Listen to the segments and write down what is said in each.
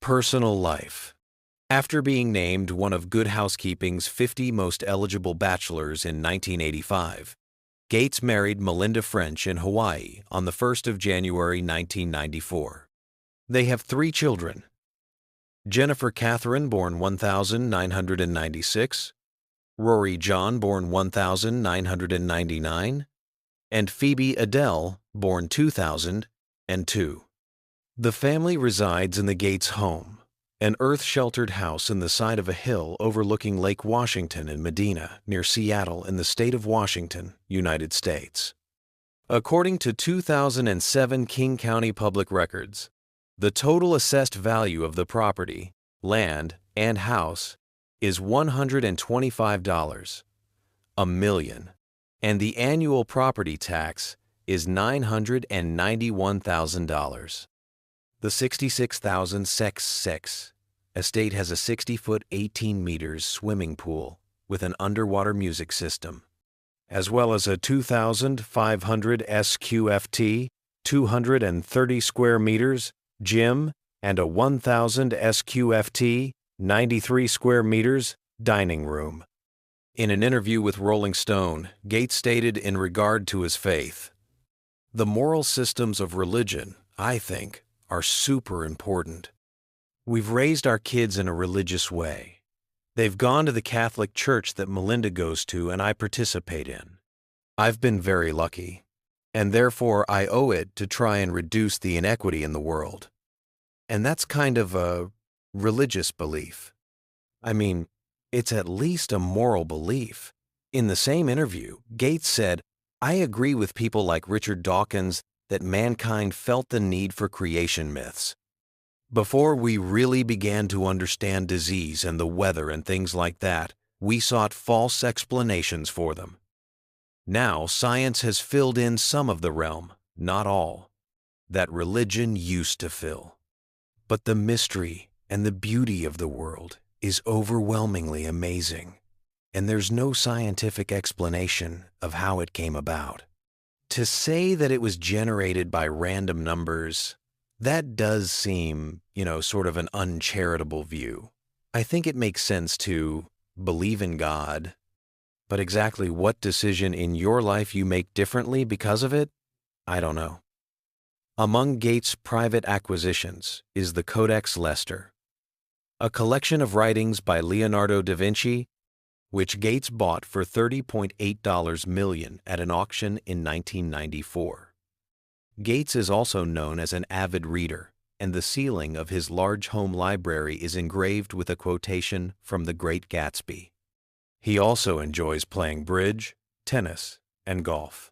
Personal life. After being named one of Good Housekeeping's 50 most eligible bachelors in 1985, Gates married Melinda French in Hawaii on the 1st of January 1994. They have 3 children: Jennifer Catherine, born 1996, Rory John, born 1999, and Phoebe Adele, born 2002. The family resides in the Gates home, an earth-sheltered house in the side of a hill overlooking Lake Washington in Medina, near Seattle in the state of Washington, United States. According to 2007 King County public records, the total assessed value of the property, land, and house is $125 million, and the annual property tax is $991,000. The 66,006 estate has a 60-foot 18 meters swimming pool with an underwater music system, as well as a 2,500 SQFT, 230 square meters, gym, and a 1,000 SQFT, 93 square meters, dining room. In an interview with Rolling Stone, Gates stated in regard to his faith, "The moral systems of religion, I think, are super important. We've raised our kids in a religious way. They've gone to the Catholic church that Melinda goes to and I participate in. I've been very lucky, and therefore I owe it to try and reduce the inequity in the world." And that's kind of a religious belief. I mean, it's at least a moral belief. In the same interview, Gates said, "I agree with people like Richard Dawkins that mankind felt the need for creation myths. Before we really began to understand disease and the weather and things like that, we sought false explanations for them. Now science has filled in some of the realm, not all, that religion used to fill. But the mystery and the beauty of the world is overwhelmingly amazing, and there's no scientific explanation of how it came about. To say that it was generated by random numbers, that does seem, sort of an uncharitable view. I think it makes sense to believe in God, but exactly what decision in your life you make differently because of it, I don't know." Among Gates' private acquisitions is the Codex Leicester, a collection of writings by Leonardo da Vinci, which Gates bought for $30.8 million at an auction in 1994. Gates is also known as an avid reader, and the ceiling of his large home library is engraved with a quotation from The Great Gatsby. He also enjoys playing bridge, tennis, and golf.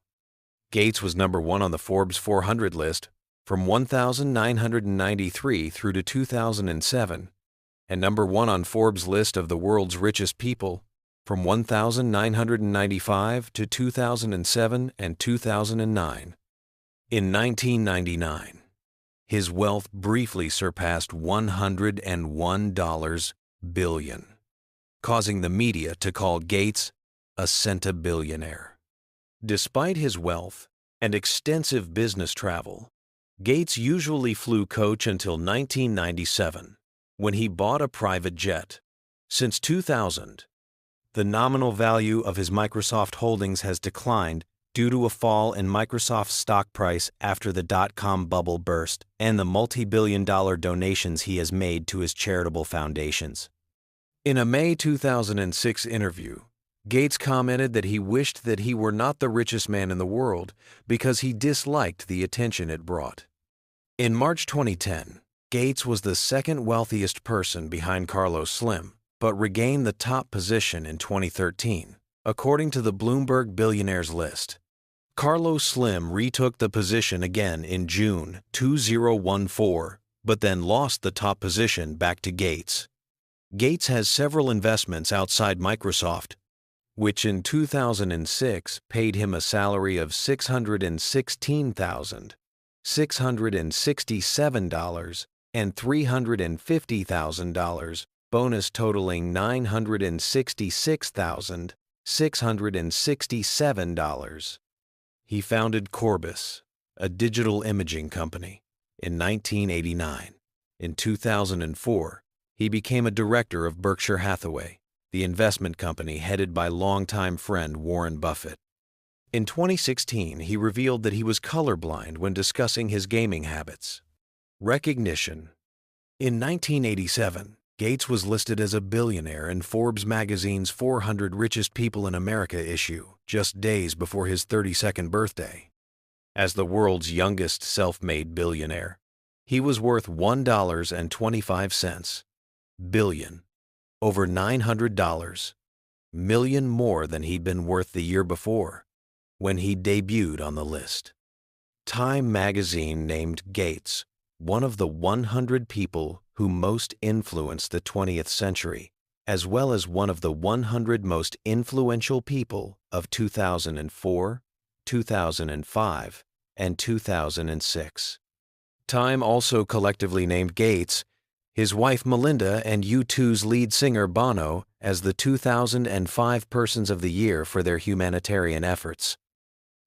Gates was number 1 on the Forbes 400 list from 1993 through to 2007, and number 1 on Forbes' list of the world's richest people from 1995 to 2007 and 2009. In 1999, his wealth briefly surpassed $101 billion, causing the media to call Gates a centibillionaire. Despite his wealth and extensive business travel, Gates usually flew coach until 1997, when he bought a private jet. Since 2000, the nominal value of his Microsoft holdings has declined due to a fall in Microsoft's stock price after the dot-com bubble burst and the multi-billion-dollar donations he has made to his charitable foundations. In a May 2006 interview, Gates commented that he wished that he were not the richest man in the world because he disliked the attention it brought. In March 2010, Gates was the second wealthiest person behind Carlos Slim, but regained the top position in 2013, according to the Bloomberg Billionaires list. Carlos Slim retook the position again in June 2014, but then lost the top position back to Gates. Gates has several investments outside Microsoft, which in 2006 paid him a salary of $616,667 and $350,000, bonus totaling $966,667. He founded Corbis, a digital imaging company, in 1989, In 2004, he became a director of Berkshire Hathaway, the investment company headed by longtime friend Warren Buffett. In 2016, he revealed that he was colorblind when discussing his gaming habits. Recognition. In 1987, Gates was listed as a billionaire in Forbes magazine's 400 Richest People in America issue, just days before his 32nd birthday. As the world's youngest self-made billionaire, he was worth $1.25 billion, over $900 million more than he'd been worth the year before, when he debuted on the list. Time magazine named Gates one of the 100 people who most influenced the 20th century, as well as one of the 100 most influential people of 2004, 2005, and 2006. Time also collectively named Gates, his wife Melinda, and U2's lead singer Bono as the 2005 Persons of the Year for their humanitarian efforts.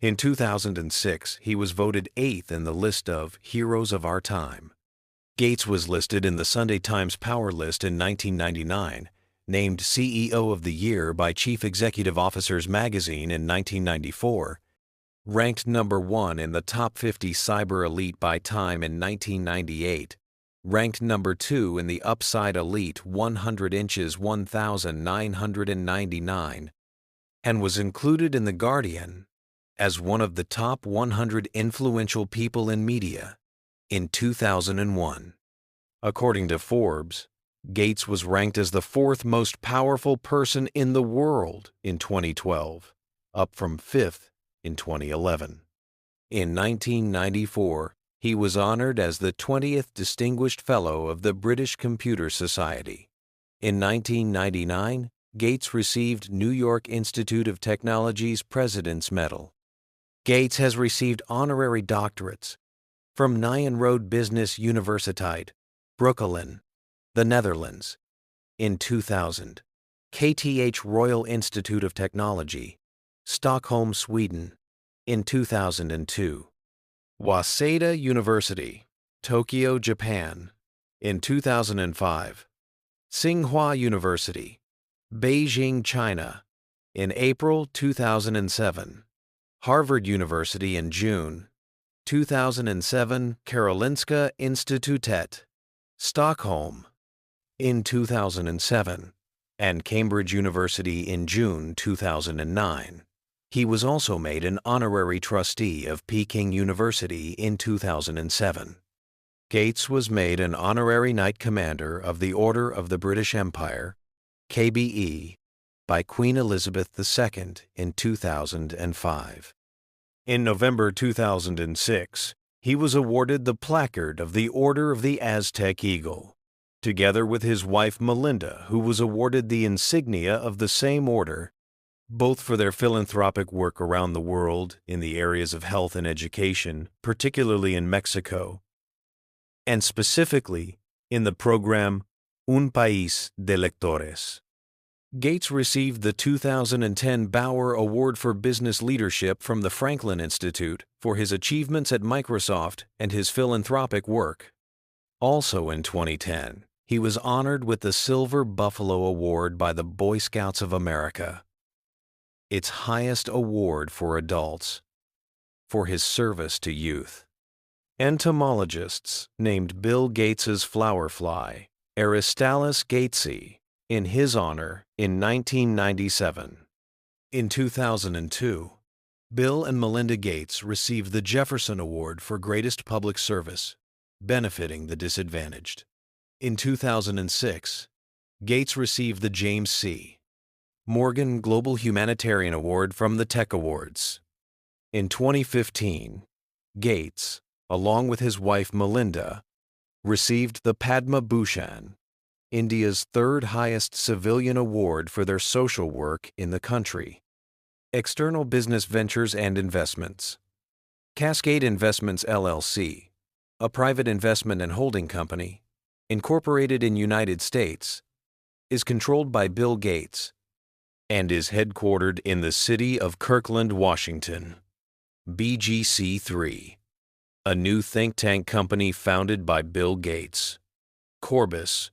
In 2006, he was voted 8th in the list of Heroes of Our Time. Gates was listed in the Sunday Times Power List in 1999, named CEO of the Year by Chief Executive Officers magazine in 1994, ranked number 1 in the top 50 cyber elite by Time in 1998, ranked number 2 in the Upside Elite 100 Inches 1999, and was included in The Guardian as one of the top 100 influential people in media in 2001. According to Forbes, Gates was ranked as the 4th most powerful person in the world in 2012, up from 5th in 2011. In 1994, he was honored as the 20th Distinguished Fellow of the British Computer Society. In 1999, Gates received New York Institute of Technology's President's Medal. Gates has received honorary doctorates from Nyenrode Business Universiteit, Brooklyn, the Netherlands, in 2000, KTH Royal Institute of Technology, Stockholm, Sweden, in 2002, Waseda University, Tokyo, Japan, in 2005, Tsinghua University, Beijing, China, in April 2007, Harvard University in June 2007, Karolinska Institutet, Stockholm, in 2007, and Cambridge University in June 2009. He was also made an honorary trustee of Peking University in 2007. Gates was made an honorary Knight Commander of the Order of the British Empire, KBE, by Queen Elizabeth II in 2005. In November 2006, he was awarded the placard of the Order of the Aztec Eagle, together with his wife Melinda, who was awarded the insignia of the same order, both for their philanthropic work around the world in the areas of health and education, particularly in Mexico, and specifically in the program Un País de Lectores. Gates received the 2010 Bauer Award for Business Leadership from the Franklin Institute for his achievements at Microsoft and his philanthropic work. Also in 2010, he was honored with the Silver Buffalo Award by the Boy Scouts of America, its highest award for adults, for his service to youth. Entomologists named Bill Gates's flower fly, Aristalis gatesi, in his honor in 1997. In 2002, Bill and Melinda Gates received the Jefferson Award for Greatest Public Service, benefiting the disadvantaged. In 2006, Gates received the James C. Morgan Global Humanitarian Award from the Tech Awards. In 2015, Gates, along with his wife Melinda, received the Padma Bhushan, India's 3rd highest civilian award for their social work in the country. External business ventures and investments. Cascade Investments LLC, a private investment and holding company, incorporated in United States, is controlled by Bill Gates and is headquartered in the city of Kirkland, Washington. BGC3, a new think tank company founded by Bill Gates. Corbis,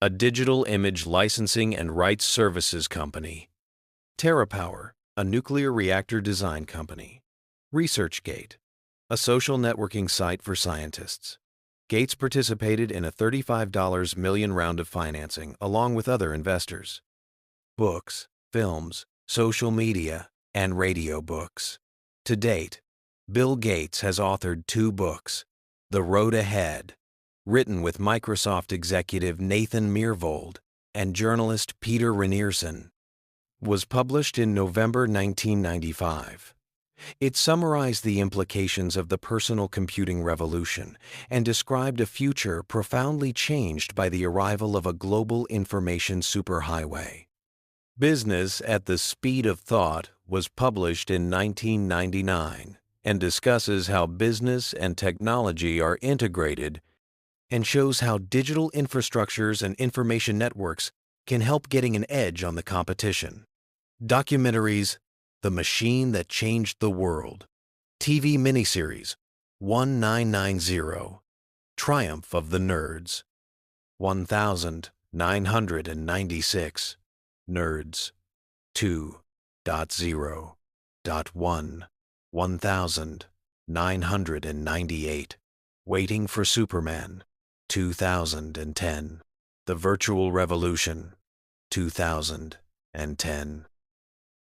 a digital image licensing and rights services company. TerraPower, a nuclear reactor design company. ResearchGate, a social networking site for scientists. Gates participated in a $35 million round of financing along with other investors. Books, films, social media, and radio books. To date, Bill Gates has authored 2 books, The Road Ahead, written with Microsoft executive Nathan Myhrvold and journalist Peter Ranierson, was published in November 1995. It summarized the implications of the personal computing revolution and described a future profoundly changed by the arrival of a global information superhighway. Business at the Speed of Thought was published in 1999 and discusses how business and technology are integrated and shows how digital infrastructures and information networks can help getting an edge on the competition. Documentaries, The Machine That Changed the World, TV miniseries, 1990, Triumph of the Nerds, 1996, Nerds, 2.0.1, 1998, Waiting for Superman, 2010, The Virtual Revolution, 2010.